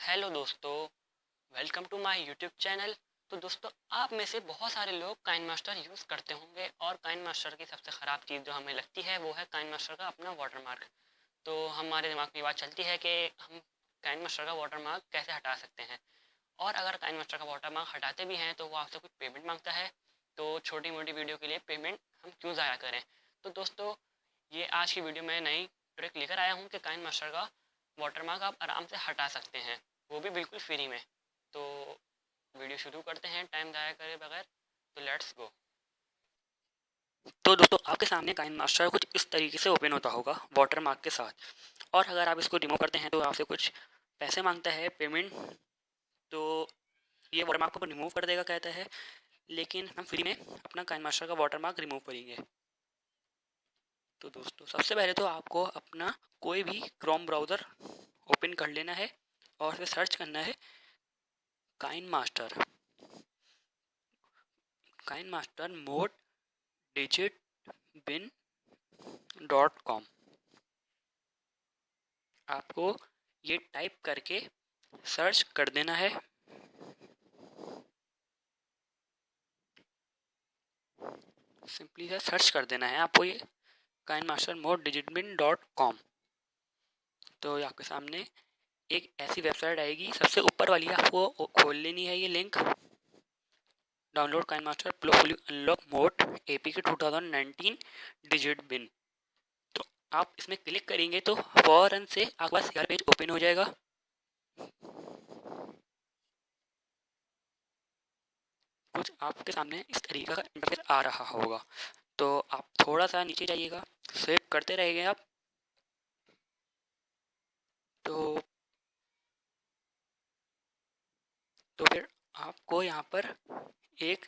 Hello दोस्तों, welcome to my YouTube channel. तो दोस्तों, आप में से बहुत सारे लोग काइन मास्टर यूज़ करते होंगे और काइन मास्टर की सबसे ख़राब चीज़ जो हमें लगती है वो है काइन मास्टर का अपना वाटरमार्क। तो हमारे दिमाग में ये बात चलती है कि हम काइन मास्टर का वाटरमार्क कैसे हटा सकते हैं। और अगर काइन मास्टर का वाटरमार्क हटाते भी हैं तो वो आपसे कुछ पेमेंट मांगता है। तो छोटी मोटी वीडियो के लिए पेमेंट हम क्यों ज़ाया करें। तो दोस्तों, ये आज की वीडियो में नई ट्रिक लेकर आया हूँ कि काइन मास्टर का वाटरमार्क आप आराम से हटा सकते हैं, वो भी बिल्कुल फ्री में। तो वीडियो शुरू करते हैं टाइम ज़ाया करे बगैर। तो लेट्स गो। तो दोस्तों, आपके सामने काइन मास्टर कुछ इस तरीके से ओपन होता होगा वाटरमार्क के साथ। और अगर आप इसको रिमूव करते हैं तो आपसे कुछ पैसे मांगता है पेमेंट। तो ये वाटरमार्क को रिमूव कर देगा कहता है, लेकिन हम फ्री में अपना काइन मास्टर का वाटरमार्क रिमूव करेंगे। तो दोस्तों, सबसे पहले तो आपको अपना कोई भी क्रोम ब्राउज़र ओपन कर लेना है और फिर सर्च करना है काइन मास्टर मोड डिजिट बिन .com। आपको ये टाइप करके सर्च कर देना है। सिंपली से सर्च कर देना है आपको ये काइन मास्टर मोड डिजिट बिन .com। तो आपके सामने एक ऐसी वेबसाइट आएगी, सबसे ऊपर वाली आपको खोल लेनी है ये link. Download KineMaster fully unlock mode APK 2019 digit बिन। तो आप इसमें क्लिक करेंगे तो फौरन से आपके पास यह पेज ओपन हो जाएगा। कुछ आपके सामने इस तरीके का इंटरफेस आ रहा होगा। तो आप थोड़ा सा नीचे जाइएगा, स्विप करते रहेंगे आप। तो फिर आपको यहाँ पर एक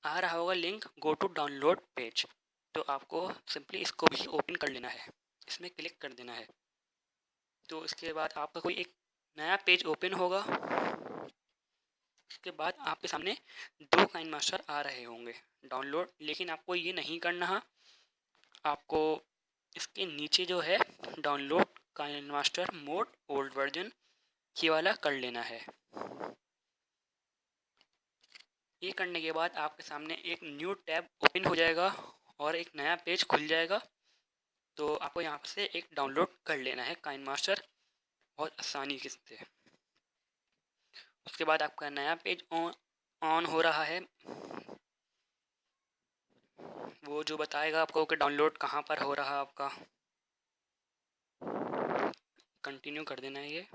आ रहा होगा link, go to download page. तो आपको सिंपली इसको भी ओपन कर लेना है, इसमें क्लिक कर देना है। तो इसके बाद आपका कोई एक नया पेज ओपन होगा। उसके बाद आपके सामने दो काइन मास्टर आ रहे होंगे डाउनलोड, लेकिन आपको ये नहीं करना है। आपको इसके नीचे जो है download KineMaster mod old version, ये वाला कर लेना है। ये करने के बाद आपके सामने एक न्यू टैब ओपन हो जाएगा और एक नया पेज खुल जाएगा। तो आपको यहाँ से एक डाउनलोड कर लेना है काइन मास्टर बहुत आसानी से। उसके बाद आपका नया पेज ऑन हो रहा है, वो जो बताएगा आपको कि डाउनलोड कहाँ पर हो रहा है आपका। कंटिन्यू कर देना है ये।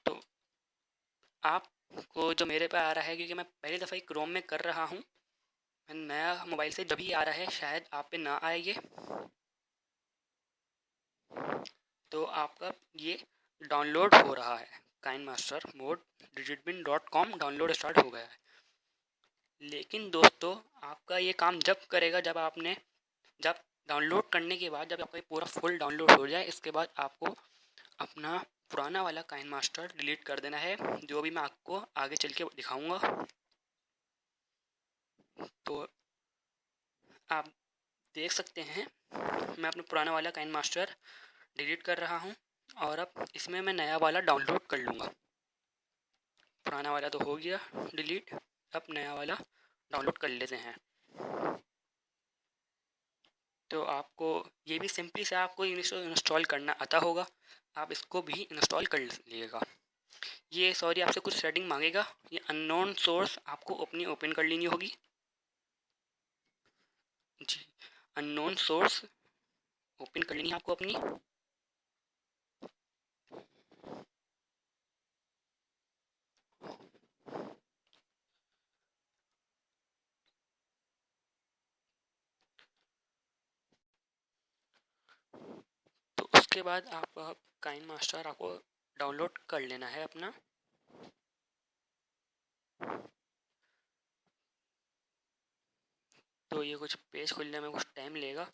तो आपको जो मेरे पे आ रहा है, क्योंकि मैं पहली दफ़ा ही क्रोम में कर रहा हूँ, नया मोबाइल से जब ही आ रहा है, शायद आप पे ना आए ये। तो आपका ये डाउनलोड हो रहा है, KineMaster mod digitbin.com download start हो गया है। लेकिन दोस्तों, आपका ये काम जब करेगा जब डाउनलोड करने के बाद, जब आपका ये पूरा फुल डाउनलोड हो जाए, इसके बाद आपको अपना पुराना वाला काइन मास्टर डिलीट कर देना है, जो भी मैं आपको आगे चल के दिखाऊंगा। तो आप देख सकते हैं, मैं अपना पुराना वाला काइन मास्टर डिलीट कर रहा हूँ और अब इसमें मैं नया वाला डाउनलोड कर लूँगा। पुराना वाला तो हो गया डिलीट, अब नया वाला डाउनलोड कर लेते हैं। तो आपको ये भी सिंपली से आपको इंस्टॉल करना आता होगा, आप इसको भी इंस्टॉल कर लीजिएगा। ये सॉरी आपसे कुछ सेटिंग मांगेगा, ये अननोन सोर्स आपको अपनी ओपन कर लेनी होगी जी। अननोन सोर्स ओपन कर लेनी है आपको अपनी। तो उसके बाद आप काइन मास्टर आपको डाउनलोड कर लेना है अपना। तो ये कुछ पेज खुलने में कुछ टाइम लेगा,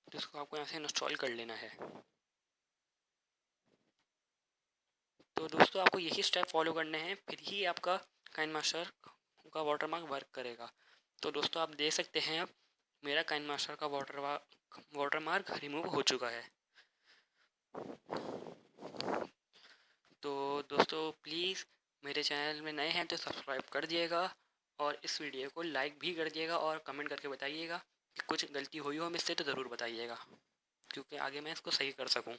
तो इसको आपको यहाँ से इंस्टॉल कर लेना है। तो दोस्तों, आपको यही स्टेप फॉलो करने हैं, फिर ही आपका काइन मास्टर का वाटरमार्क वर्क करेगा। तो दोस्तों, आप देख सकते हैं अब मेरा काइन मास्टर का वाटरमार्क रिमूव हो चुका है। तो दोस्तों प्लीज़ मेरे चैनल में नए हैं तो सब्सक्राइब कर दिएगा और इस वीडियो को लाइक भी कर दिएगा और कमेंट करके बताइएगा कि कुछ गलती हुई हो मुझसे तो ज़रूर बताइएगा, क्योंकि आगे मैं इसको सही कर सकूं।